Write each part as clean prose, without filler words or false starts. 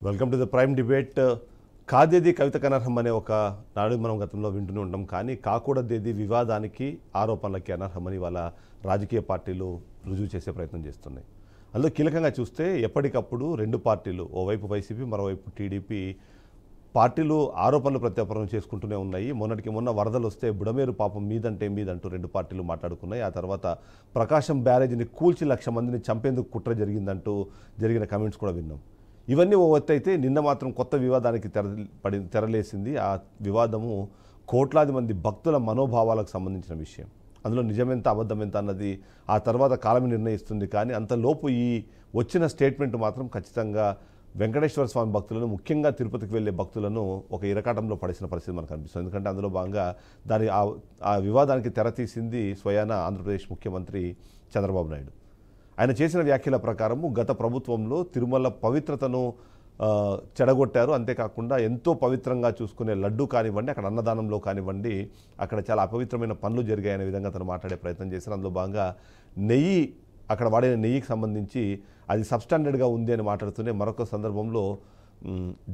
Welcome to the prime debate. కాదేది కవితకు అనర్హం అనే ఒక నాడు మనం గతంలో వింటూనే ఉంటాం. కానీ కాకూడదేది వివాదానికి ఆరోపణలకి అనర్హమని వాళ్ళ రాజకీయ పార్టీలు రుజువు చేసే ప్రయత్నం చేస్తున్నాయి. అందులో కీలకంగా చూస్తే ఎప్పటికప్పుడు రెండు పార్టీలు, ఓవైపు వైసీపీ మరోవైపు టీడీపీ పార్టీలు ఆరోపణలు ప్రత్యారోపణలు చేసుకుంటూనే ఉన్నాయి. మొన్నటికి మొన్న వరదలు వస్తే బుడమేరు పాపం మీదంటూ రెండు పార్టీలు మాట్లాడుకున్నాయి. ఆ తర్వాత ప్రకాశం బ్యారేజీని కూల్చి 1,00,000 మందిని చంపేందుకు కుట్ర జరిగిందంటూ జరిగిన కమెంట్స్ కూడా విన్నాం. ఇవన్నీ ఓ ఎత్తైతే నిన్న మాత్రం కొత్త వివాదానికి తెరలేసింది. ఆ వివాదము కోట్లాది మంది భక్తుల మనోభావాలకు సంబంధించిన విషయం. అందులో నిజమెంత అబద్ధమెంత అన్నది ఆ తర్వాత కాలమే నిర్ణయిస్తుంది. కానీ అంతలోపు ఈ వచ్చిన స్టేట్మెంట్ మాత్రం ఖచ్చితంగా వెంకటేశ్వర స్వామి భక్తులను, ముఖ్యంగా తిరుపతికి వెళ్ళే భక్తులను ఒక ఇరకాటంలో పడేసిన పరిస్థితి మనకు కనిపిస్తుంది. ఎందుకంటే అందులో భాగంగా ఆ వివాదానికి తెరతీసింది స్వయాన ఆంధ్రప్రదేశ్ ముఖ్యమంత్రి చంద్రబాబు నాయుడు. ఆయన చేసిన వ్యాఖ్యల ప్రకారము గత ప్రభుత్వంలో తిరుమల పవిత్రతను చెడగొట్టారు. అంతేకాకుండా ఎంతో పవిత్రంగా చూసుకునే లడ్డు కానివ్వండి, అక్కడ అన్నదానంలో కానివ్వండి, అక్కడ చాలా అపవిత్రమైన పనులు జరిగాయనే విధంగా తను మాట్లాడే ప్రయత్నం చేశారు. అందులో భాగంగా అక్కడ వాడిన నెయ్యికి సంబంధించి అది సబ్స్టాండర్డ్గా ఉంది అని మాట్లాడుతూనే మరొక సందర్భంలో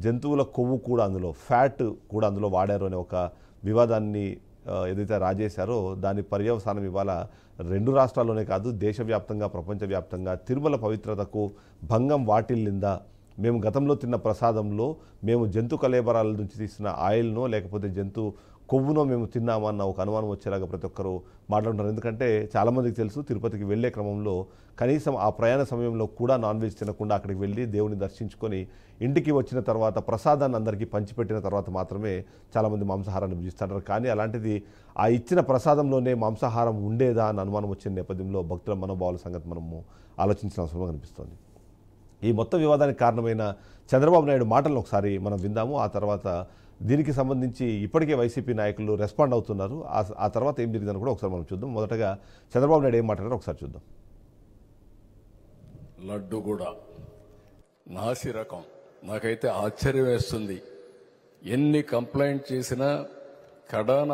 జంతువుల కొవ్వు కూడా, అందులో ఫ్యాట్ కూడా అందులో వాడారు అనే ఒక వివాదాన్ని ఏదైతే రాజేశారో దాని పర్యవసానం ఇవాళ రెండు రాష్ట్రాల్లోనే కాదు, దేశవ్యాప్తంగా ప్రపంచవ్యాప్తంగా తిరుమల పవిత్రతకు భంగం వాటిల్లిందా, మేము గతంలో తిన్న ప్రసాదంలో మేము జంతు కళేబరాల నుంచి తీసిన ఆయిల్నో లేకపోతే జంతు కొవ్వునో మేము తిన్నామన్న ఒక అనుమానం వచ్చేలాగా ప్రతి ఒక్కరూ మాట్లాడుతున్నారు. ఎందుకంటే చాలామందికి తెలుసు, తిరుపతికి వెళ్ళే క్రమంలో కనీసం ఆ ప్రయాణ సమయంలో కూడా నాన్ వెజ్ తినకుండా అక్కడికి వెళ్ళి దేవుని దర్శించుకొని ఇంటికి వచ్చిన తర్వాత ప్రసాదాన్ని అందరికీ పంచిపెట్టిన తర్వాత మాత్రమే చాలామంది మాంసాహారాన్ని భుజిస్తారు. కానీ అలాంటిది ఆ ఇచ్చిన ప్రసాదంలోనే మాంసాహారం ఉండేదా అన్న అనుమానం వచ్చిన నేపథ్యంలో భక్తుల మనోభావాల సంగతి మనము ఆలోచించిన అవసరం కనిపిస్తోంది. ఈ మొత్తం వివాదానికి కారణమైన చంద్రబాబు నాయుడు మాటలను ఒకసారి మనం విందాము. ఆ తర్వాత దీనికి సంబంధించి ఇప్పటికే వైసీపీ నాయకులు రెస్పాండ్ అవుతున్నారు. ఆ తర్వాత ఏం జరిగిందని కూడా ఒకసారి మనం చూద్దాం. మొదటగా చంద్రబాబు నాయుడు ఏం మాట్లాడారో ఒకసారి చూద్దాం. లడ్డు కూడా నాసి రకం, నాకైతే ఆశ్చర్యం వేస్తుంది. ఎన్ని కంప్లైంట్ చేసినా కడాన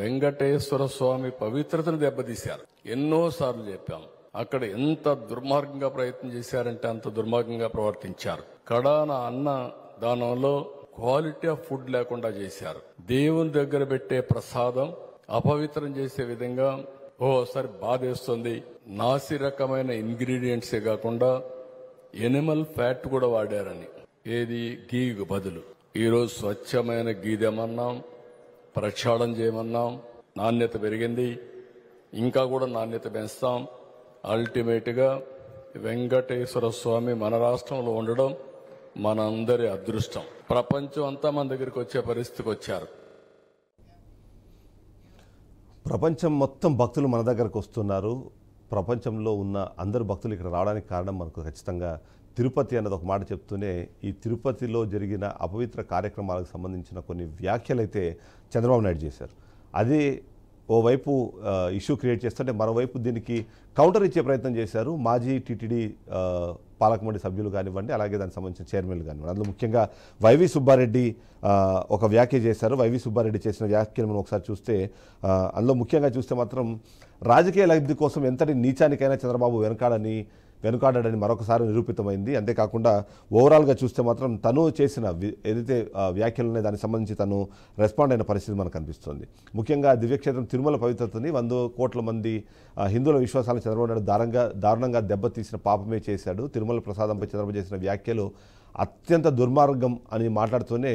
వెంకటేశ్వర స్వామి పవిత్రతను దెబ్బతీశారు. ఎన్నోసార్లు చెప్పాం, అక్కడ ఎంత దుర్మార్గంగా ప్రయత్నం చేశారంటే అంత దుర్మార్గంగా ప్రవర్తించారు. కడాన అన్న దానంలో క్వాలిటీ ఆఫ్ ఫుడ్ లేకుండా చేశారు. దేవుని దగ్గర పెట్టే ప్రసాదం అపవిత్రం చేసే విధంగా ఓసారి బాధేస్తుంది. నాసి రకమైన ఇంగ్రీడియంట్సే కాకుండా ఎనిమల్ ఫ్యాట్ కూడా వాడారని, ఏది గీకు బదులు. ఈరోజు స్వచ్ఛమైన గీ తెమన్నాం, ప్రక్షాళన చేయమన్నాం, నాణ్యత పెరిగింది, ఇంకా కూడా నాణ్యత పెంచుతాం. అల్టిమేట్ గా వెంకటేశ్వర స్వామి మన రాష్ట్రంలో ఉండడం మనందరి అదృష్టం. ప్రపంచం అంతా మన దగ్గరికి వచ్చే పరిస్థితికి వచ్చారు. ప్రపంచం మొత్తం భక్తులు మన దగ్గరకు వస్తున్నారు. ప్రపంచంలో ఉన్న అందరు భక్తులు ఇక్కడ రావడానికి కారణం మనకు ఖచ్చితంగా తిరుపతి అన్నది ఒక మాట చెప్తూనే, ఈ తిరుపతిలో జరిగిన అపవిత్ర కార్యక్రమాలకు సంబంధించిన కొన్ని వ్యాఖ్యలు అయితే చంద్రబాబు నాయుడు చేశారు. అది ఓవైపు ఇష్యూ క్రియేట్ చేస్తుంటే మరోవైపు దీనికి కౌంటర్ ఇచ్చే ప్రయత్నం చేశారు మాజీ టీటీడీ పాలక మండలి సభ్యులు కానివ్వండి, అలాగే దానికి సంబంధించిన చైర్మన్లు కానివ్వండి. అందులో ముఖ్యంగా వైవి సుబ్బారెడ్డి ఒక వ్యాఖ్య చేశారు. వైవి సుబ్బారెడ్డి చేసిన వ్యాఖ్యను మనం ఒకసారి చూస్తే, అందులో ముఖ్యంగా చూస్తే మాత్రం రాజకీయ లబ్ధి కోసం ఎంతటి నీచానికైనా చంద్రబాబు వెనుకాడని మరొకసారి నిరూపితమైంది. అంతేకాకుండా ఓవరాల్గా చూస్తే మాత్రం తను చేసిన ఏదైతే వ్యాఖ్యలు ఉన్నాయో దానికి సంబంధించి తను రెస్పాండ్ అయిన పరిస్థితి మనకు కనిపిస్తుంది. ముఖ్యంగా దివ్యక్షేత్రం తిరుమల పవిత్రతని 100 కోట్ల మంది హిందువుల విశ్వాసాలను చంద్రబాబు నాయుడు దారుణంగా దెబ్బతీసిన పాపమే చేశాడు. తిరుమల ప్రసాదంపై చంద్రబాబు చేసిన వ్యాఖ్యలు అత్యంత దుర్మార్గం అని మాట్లాడుతూనే,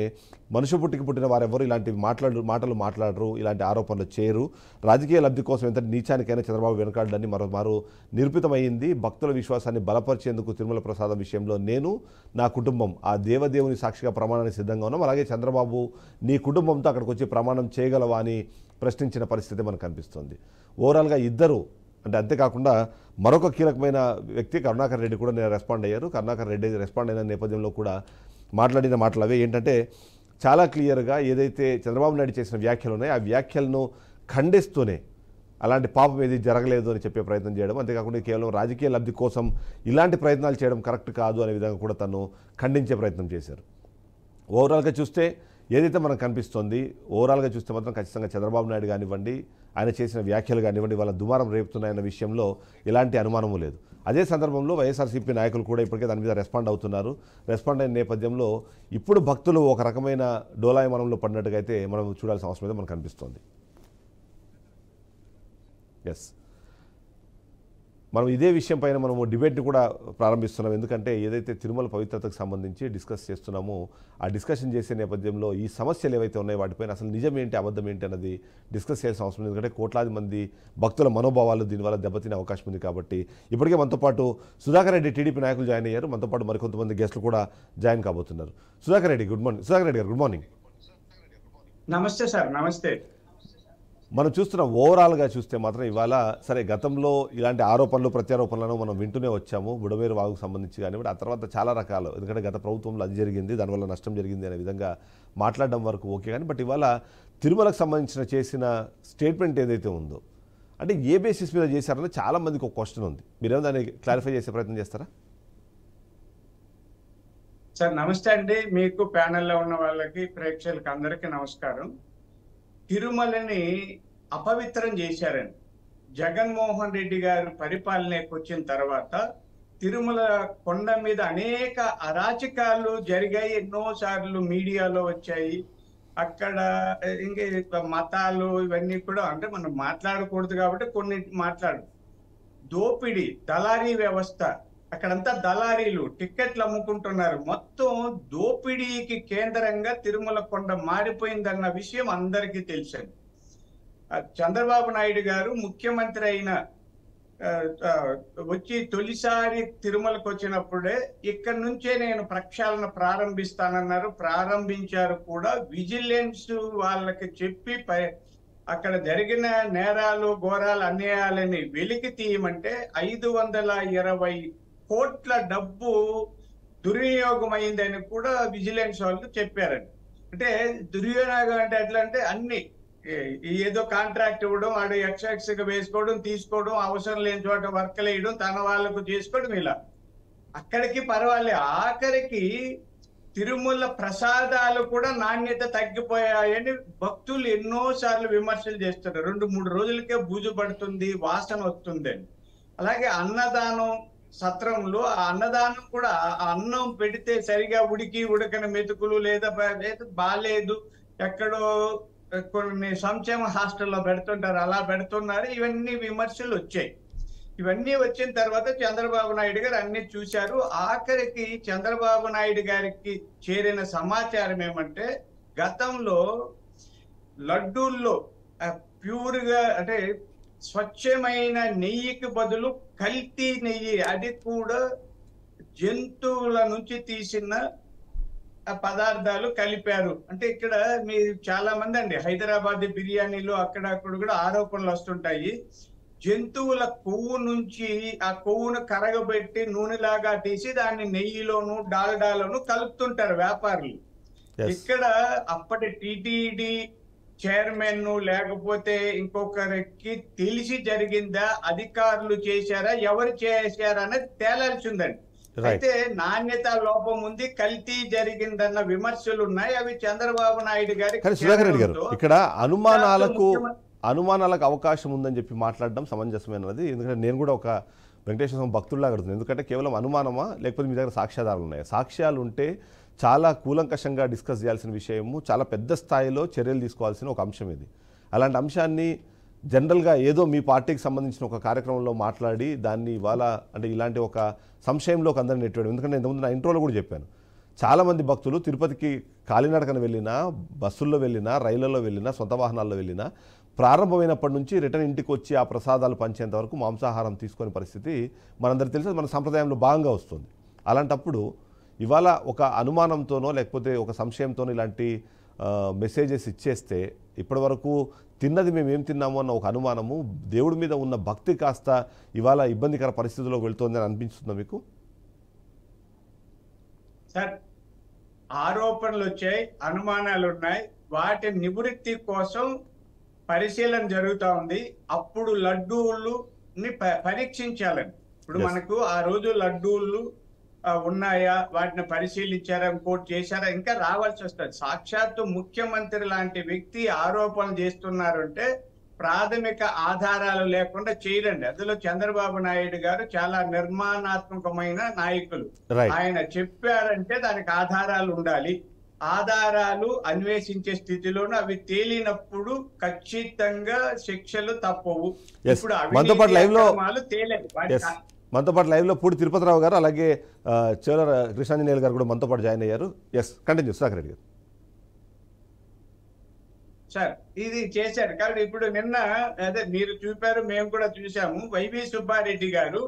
మనుషు పుట్టిన వారెవరు ఇలాంటి మాటలు మాట్లాడరు, ఇలాంటి ఆరోపణలు చేయరు, రాజకీయ లబ్ధి కోసం ఎంత నీచానికైనా చంద్రబాబు వెనకాడని మరో నిరూపితమైంది. భక్తుల విశ్వాసాన్ని బలపరిచేందుకు తిరుమల ప్రసాదం విషయంలో నేను, నా కుటుంబం ఆ దేవదేవుని సాక్షిగా ప్రమాణానికి సిద్ధంగా ఉన్నాం. అలాగే చంద్రబాబు నీ కుటుంబంతో అక్కడికి వచ్చి ప్రమాణం చేయగలవా అని ప్రశ్నించిన పరిస్థితి మనకు కనిపిస్తుంది. ఓవరాల్గా ఇద్దరు అంతేకాకుండా మరొక కీలకమైన వ్యక్తి కరుణాకర్ రెడ్డి కూడా నేను రెస్పాండ్ అయ్యారు. కరుణాకర్ రెడ్డి రెస్పాండ్ అయిన నేపథ్యంలో కూడా మాట్లాడిన మాటలు అవే. ఏంటంటే చాలా క్లియర్గా ఏదైతే చంద్రబాబు నాయుడు చేసిన వ్యాఖ్యలు ఉన్నాయో ఆ వ్యాఖ్యలను ఖండిస్తూనే అలాంటి పాపం ఏది జరగలేదు అని చెప్పే ప్రయత్నం చేయడం, అంతేకాకుండా కేవలం రాజకీయ లబ్ధి కోసం ఇలాంటి ప్రయత్నాలు చేయడం కరెక్ట్ కాదు అనే విధంగా కూడా తను ఖండించే ప్రయత్నం చేశారు. ఓవరాల్గా చూస్తే ఏదైతే మనకు కనిపిస్తోంది ఓవరాల్గా చూస్తే మాత్రం ఖచ్చితంగా చంద్రబాబు నాయుడు కానివ్వండి, ఆయన చేసిన వ్యాఖ్యలు కానివ్వండి, వాళ్ళ దుమారం రేపుతున్నాయన్న విషయంలో ఎలాంటి అనుమానము లేదు. అదే సందర్భంలో వైఎస్ఆర్సీపీ నాయకులు కూడా ఇప్పటికే దాని మీద రెస్పాండ్ అవుతున్నారు. రెస్పాండ్ అయిన నేపథ్యంలో ఇప్పుడు భక్తులు ఒక రకమైన డోలాయమానంలో పడినట్టుగా అయితే మనం చూడాల్సిన అవసరం అయితే మనకు కనిపిస్తోంది. ఎస్, మనం ఇదే విషయం పైన మనము డిబేట్ని కూడా ప్రారంభిస్తున్నాం. ఎందుకంటే ఏదైతే తిరుమల పవిత్రతకు సంబంధించి డిస్కస్ చేస్తున్నామో ఆ డిస్కషన్ చేసే నేపథ్యంలో ఈ సమస్యలు ఏవైతే ఉన్నాయో వాటిపైన అసలు నిజం ఏంటి అబద్ధం ఏంటి అన్నది డిస్కస్ చేయాల్సిన అవసరం ఉంది. ఎందుకంటే కోట్లాది మంది భక్తుల మనోభావాలు దీనివల్ల దెబ్బతినే అవకాశం ఉంది. కాబట్టి ఇప్పటికే మనతో పాటు సుధాకర్ రెడ్డి టీడీపీ నాయకులు జాయిన్ అయ్యారు. మనతో పాటు మరికొంతమంది గెస్టులు కూడా జాయిన్ కాబోతున్నారు. Sudhakar Reddy good morning. సుధాకర్ రెడ్డి గారు గుడ్ మార్నింగ్. నమస్తే సార్. నమస్తే. మనం చూస్తున్నాం ఓవరాల్గా చూస్తే మాత్రం ఇవాళ సరే గతంలో ఇలాంటి ఆరోపణలు ప్రత్యారోపణలను మనం వింటూనే వచ్చాము. బుడమేరు వాగుకు సంబంధించి కానివ్వండి, ఆ తర్వాత చాలా రకాలు, ఎందుకంటే గత ప్రభుత్వంలో అది జరిగింది, దానివల్ల నష్టం జరిగింది అనే విధంగా మాట్లాడడం వరకు ఓకే. కానీ బట్ ఇవాళ తిరుమలకు సంబంధించిన చేసిన స్టేట్మెంట్ ఏదైతే ఉందో అంటే ఏ బేసిస్ మీద చేశారని చాలా మందికి ఒక క్వశ్చన్ ఉంది. మీరేమో దాన్ని క్లారిఫై చేసే ప్రయత్నం చేస్తారా? సార్ నమస్తే అండి. మీకు ప్యానెల్లో ఉన్న వాళ్ళకి ప్రేక్షకులకి అందరికీ నమస్కారం. తిరుమలని అపవిత్రం చేశారని జగన్మోహన్ రెడ్డి గారు పరిపాలనకు వచ్చిన తర్వాత తిరుమల కొండ మీద అనేక అరాచకాలు జరిగాయి. ఎన్నోసార్లు మీడియాలో వచ్చాయి. అక్కడ ఇంకా మతాలు ఇవన్నీ కూడా అంటే మనం మాట్లాడకూడదు కాబట్టి కొన్ని దోపిడీ, దళారీ వ్యవస్థ, అక్కడంతా దళారీలు టిక్కెట్లు అమ్ముకుంటున్నారు. మొత్తం దోపిడీకి కేంద్రంగా తిరుమల కొండ మారిపోయిందన్న విషయం అందరికీ తెలిసింది. చంద్రబాబు నాయుడు గారు ముఖ్యమంత్రి అయిన వచ్చి తొలిసారి తిరుమలకు వచ్చినప్పుడే ఇక్కడ నుంచే నేను ప్రక్షాళన ప్రారంభిస్తానన్నారు. ప్రారంభించారు కూడా. విజిలెన్స్ వాళ్ళకి చెప్పి అక్కడ జరిగిన నేరాలు, ఘోరాలు, అన్యాయాలని వెలికి తీయమంటే 520 కోట్ల డబ్బు దుర్వినియోగం అయిందని కూడా విజిలెన్స్ వాళ్ళు చెప్పారండి. అంటే దుర్వినియోగం అంటే ఎట్లా అంటే అన్ని ఏదో కాంట్రాక్ట్ ఇవ్వడం, వాడు ఎక్స్గా వేసుకోవడం, తీసుకోవడం, అవసరం లేని చోట వర్కలు వేయడం, తన వాళ్ళకు చేసుకోవడం, ఇలా అక్కడికి పర్వాలేదు. ఆఖరికి తిరుమల ప్రసాదాలు కూడా నాణ్యత తగ్గిపోయాయని భక్తులు ఎన్నోసార్లు విమర్శలు చేస్తున్నారు. 2-3 రోజులకే బూజు పడుతుంది, వాసన వస్తుందని. అలాగే అన్నదానం సత్రంలో ఆ అన్నదానం కూడా అన్నం పెడితే సరిగా ఉడకని మెతుకులు లేదా బాలేదు, ఎక్కడో కొన్ని సంక్షేమ హాస్టల్లో పెడుతుంటారు, అలా పెడుతున్నారు. ఇవన్నీ విమర్శలు వచ్చాయి. ఇవన్నీ వచ్చిన తర్వాత చంద్రబాబు నాయుడు గారు అన్ని చూశారు. ఆఖరికి చంద్రబాబు నాయుడు గారికి చేరిన సమాచారం ఏమంటే గతంలో లడ్డూల్లో ప్యూర్గా అంటే స్వచ్ఛమైన నెయ్యికి బదులు కల్తీ నెయ్యి, అది కూడా జంతువుల నుంచి తీసిన పదార్థాలు కలిపారు. అంటే ఇక్కడ మీరు చాలా మంది అండి హైదరాబాద్ బిర్యానీలు అక్కడక్కడ కూడా ఆరోపణలు వస్తుంటాయి. జంతువుల కొవ్వు నుంచి ఆ కొవ్వును కరగబెట్టి నూనెలాగా తీసి దాన్ని నెయ్యిలోను డాల్డాలోను కలుపుతుంటారు వ్యాపారులు. ఇక్కడ అప్పటి టిటిడి చైర్మన్ లేకపోతే ఇంకొకరికి తెలిసి జరిగిందా, అధికారులు చేశారా, ఎవరు చేశారా అనేది తేలాల్సి ఉందండి. అయితే నాణ్యత లోపం ఉంది, కల్తీ జరిగిందన్న విమర్శలు ఉన్నాయి. అవి చంద్రబాబు నాయుడు గారి సుధాకర్ రెడ్డి గారు ఇక్కడ అనుమానాలకు అవకాశం ఉందని చెప్పి మాట్లాడడం సమంజసమైనది. ఎందుకంటే నేను కూడా ఒక వెంకటేశ్వర స్వామి భక్తుల్లా అడుగుతున్నాను. ఎందుకంటే కేవలం అనుమానమా లేకపోతే మీ దగ్గర సాక్ష్యాధారాలు ఉన్నాయి? సాక్ష్యాలు ఉంటే చాలా కూలంకషంగా డిస్కస్ చేయాల్సిన విషయము, చాలా పెద్ద స్థాయిలో చర్యలు తీసుకోవాల్సిన ఒక అంశం ఇది. అలాంటి అంశాన్ని జనరల్గా ఏదో మీ పార్టీకి సంబంధించిన ఒక కార్యక్రమంలో మాట్లాడి దాన్ని ఇవాళ అంటే ఇలాంటి ఒక సంశయంలోకి అందరినీ నెట్టేయడం. ఎందుకంటే ఇంతకుముందు నా ఇంట్రోలో కూడా చెప్పాను, చాలామంది భక్తులు తిరుపతికి కాలినడకన వెళ్ళినా, బస్సుల్లో వెళ్ళినా, రైళ్లలో వెళ్ళినా, సొంత వాహనాల్లో వెళ్ళినా ప్రారంభమైనప్పటి నుంచి రిటర్న్ ఇంటికి వచ్చి ఆ ప్రసాదాలు పంచేంత వరకు మాంసాహారం తీసుకునే పరిస్థితి మనందరికీ తెలిసి మన సంప్రదాయంలో భాగంగా వస్తుంది. అలాంటప్పుడు ఇవాళ ఒక అనుమానంతోనో లేకపోతే ఒక సంశయంతోనో ఇలాంటి మెసేజెస్ ఇచ్చేస్తే ఇప్పటి వరకు తిన్నది మేము ఏం తిన్నాము అన్న ఒక అనుమానము, దేవుడి మీద ఉన్న భక్తి కాస్త ఇవాళ ఇబ్బందికర పరిస్థితుల్లోకి వెళ్తుంది అని అనిపిస్తుందా మీకు? సార్ ఆరోపణలు వచ్చాయి, అనుమానాలు ఉన్నాయి, వాటి నివృత్తి కోసం పరిశీలన జరుగుతూ ఉంది. అప్పుడు లడ్డూలు పరీక్షించాలని, ఇప్పుడు మనకు ఆ రోజు లడ్డూలు ఉన్నాయా, వాటిని పరిశీలించారా, ఇంకోటి చేశారా, ఇంకా రావాల్సి వస్తుంది. సాక్షాత్తు ముఖ్యమంత్రి లాంటి వ్యక్తి ఆరోపణలు చేస్తున్నారు అంటే ప్రాథమిక ఆధారాలు లేకుండా చేయరండి. అందులో చంద్రబాబు నాయుడు గారు చాలా నిర్మాణాత్మకమైన నాయకులు. Right. ఆయన చెప్పారంటే దానికి ఆధారాలు ఉండాలి. ఆధారాలు అన్వేషించే స్థితిలోనూ అవి తేలినప్పుడు ఖచ్చితంగా శిక్షలు తప్పవు. Yes. ఇప్పుడు మనతో పాటు live లో- అవినీతి తేలేదు. ఎస్, మనతో పాటు లైవ్లో పూడి తిరుపతిరావు గారు అలాగే చేవల కృష్ణాంజనేయులు గారు కూడా మనతో పాటు జాయిన్ అయ్యారు. ఎస్, కంటిన్యూ సుధాకర్ రెడ్డి గారు. సార్ ఇది చేశారు కాబట్టి ఇప్పుడు నిన్న అదే మీరు చూపారు, మేము కూడా చూసాము. వైవి సుబ్బారెడ్డి గారు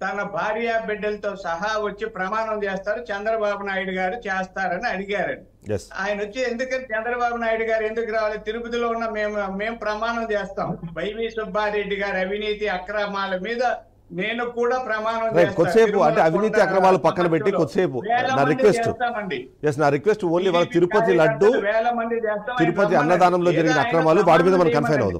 తన భార్య బిడ్డలతో సహా వచ్చి ప్రమాణం చేస్తారు, చంద్రబాబు నాయుడు గారు చేస్తారని అడిగారండి. ఎస్, ఆయన వచ్చి ఎందుకని చంద్రబాబు నాయుడు గారు ఎందుకు రావాలి, తిరుపతిలో ఉన్న మేము ప్రమాణం చేస్తాం. వైవి సుబ్బారెడ్డి గారి అవినీతి అక్రమాల మీద నేను కూడా ప్రమాణం రైట్. చేస్తాను. కొద్దిసేపు అంటే తిరుమల అవినీతి కొండ అక్రమాలు పక్కన పెట్టి సమక్షంలో కొద్దిసేపు వేల నా మంది రిక్వెస్ట్, చేస్తామండి. ఎస్, నా రిక్వెస్ట్ ఓన్లీ వాళ్ళ తిరుపతి లడ్డు, వేల మంది చేస్తాం. తిరుపతి అన్నదానంలో జరిగిన అక్రమాలు వాటి మీద మనం కన్ఫైన్ అవుదాం.